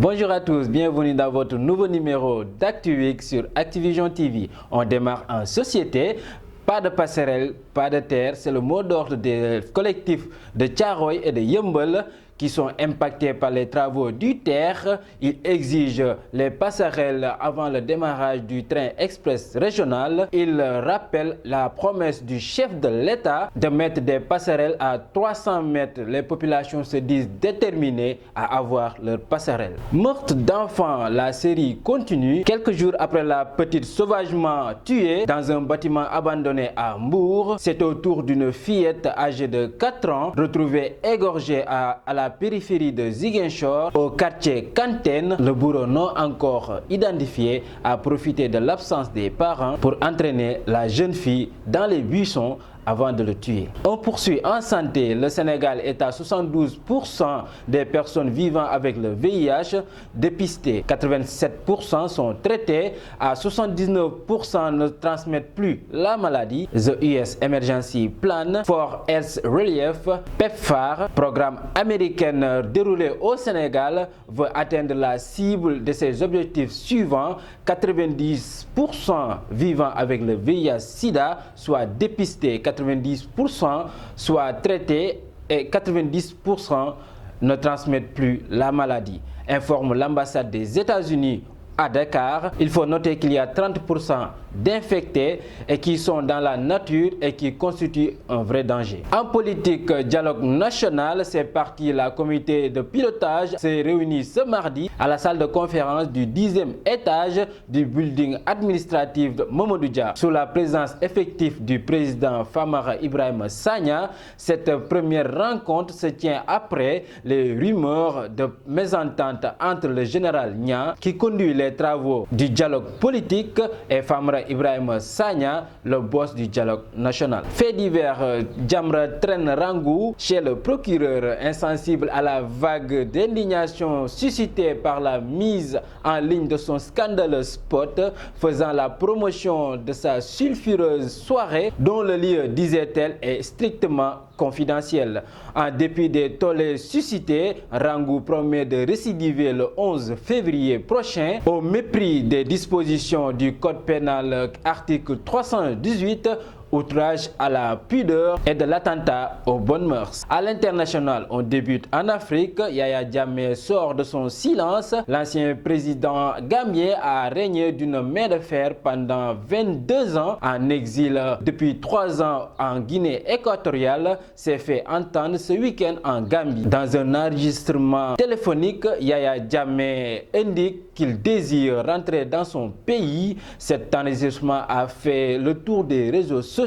Bonjour à tous, bienvenue dans votre nouveau numéro d'ActuWeek sur Activision TV. On démarre en société. Pas de passerelle, pas de terre, c'est le mot d'ordre des collectifs de Thiaroye et de Yeumbeul qui sont impactés par les travaux du TER. Ils exigent les passerelles avant le démarrage du train express régional. Ils rappellent la promesse du chef de l'État de mettre des passerelles à 300 mètres. Les populations se disent déterminées à avoir leur passerelle. Meurtre d'enfants, la série continue. Quelques jours après la petite sauvagement tuée dans un bâtiment abandonné à Mbour, c'est au tour d'une fillette âgée de 4 ans retrouvée égorgée à la périphérie de Ziguinchor, au quartier Kantène. Le bourreau non encore identifié a profité de l'absence des parents pour entraîner la jeune fille dans les buissons avant de le tuer. On poursuit en santé. Le Sénégal est à 72% des personnes vivant avec le VIH dépistées. 87% sont traitées. À 79% ne transmettent plus la maladie. The US Emergency Plan for Health Relief, PEPFAR, programme américain déroulé au Sénégal, veut atteindre la cible de ses objectifs suivants. 90% vivant avec le VIH-Sida, soit dépistés. 90% soit traités et 90% ne transmettent plus la maladie, informe l'ambassade des États-Unis à Dakar. Il faut noter qu'il y a 30% d'infectés et qui sont dans la nature et qui constituent un vrai danger. En politique, dialogue national, c'est parti. La comité de pilotage s'est réunie ce mardi à la salle de conférence du 10e étage du building administratif de Mamadou Dia. Sous la présence effective du président Famara Ibrahima Sagna, cette première rencontre se tient après les rumeurs de mésentente entre le général Niang, qui conduit les travaux du dialogue politique, et Famara Ibrahima Sagna, le boss du dialogue national. Fait divers, Jamra traîne Rangou chez le procureur. Insensible à la vague d'indignation suscitée par la mise en ligne de son scandaleux spot faisant la promotion de sa sulfureuse soirée, dont le lieu, disait-elle, est strictement confidentiel. En dépit des tollés suscités, Rangou promet de récidiver le 11 février prochain au mépris des dispositions du code pénal article 318, outrage à la pudeur et de l'attentat aux bonnes mœurs. À l'international, on débute en Afrique. Yaya Jammeh sort de son silence. L'ancien président gambien a régné d'une main de fer pendant 22 ans en exil. Depuis 3 ans en Guinée équatoriale, s'est fait entendre ce week-end en Gambie. Dans un enregistrement téléphonique, Yaya Jammeh indique qu'il désire rentrer dans son pays. Cet enregistrement a fait le tour des réseaux sociaux.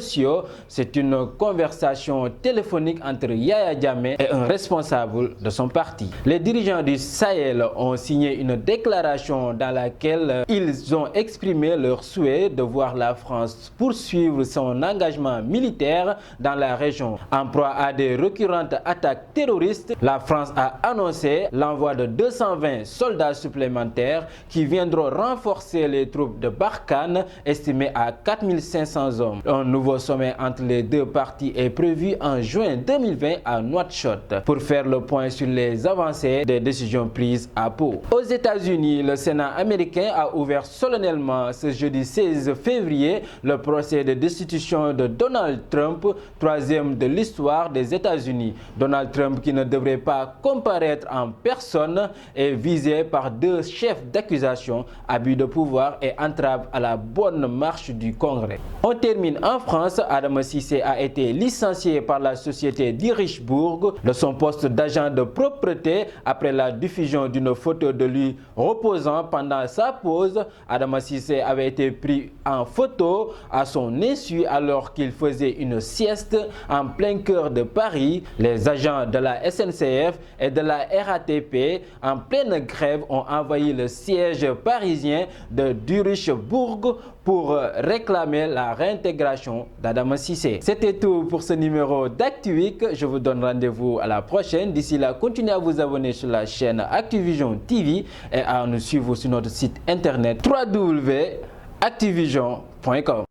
C'est une conversation téléphonique entre Yaya Jammeh et un responsable de son parti. Les dirigeants du Sahel ont signé une déclaration dans laquelle ils ont exprimé leur souhait de voir la France poursuivre son engagement militaire dans la région. En proie à des récurrentes attaques terroristes, la France a annoncé l'envoi de 220 soldats supplémentaires qui viendront renforcer les troupes de Barkhane, estimées à 4500 hommes. Un nouveau sommet entre les deux parties est prévu en juin 2020 à Nouakchott pour faire le point sur les avancées des décisions prises à Pau. Aux États-Unis, le Sénat américain a ouvert solennellement ce jeudi 16 février le procès de destitution de Donald Trump, troisième de l'histoire des États-Unis. Donald Trump, qui ne devrait pas comparaître en personne, est visé par 2 chefs d'accusation, abus de pouvoir et entrave à la bonne marche du Congrès. On termine en France. Adama Cissé a été licencié par la société d'Irichbourg de son poste d'agent de propreté après la diffusion d'une photo de lui reposant pendant sa pause. Adama Cissé avait été pris en photo à son insu alors qu'il faisait une sieste en plein cœur de Paris. Les agents de la SNCF et de la RATP en pleine grève ont envahi le siège parisien de Zurichbourg pour réclamer la réintégration d'Adama Cissé. C'était tout pour ce numéro d'ActuWeek. Je vous donne rendez-vous à la prochaine. D'ici là, continuez à vous abonner sur la chaîne Activision TV et à nous suivre sur notre site internet www.activision.com.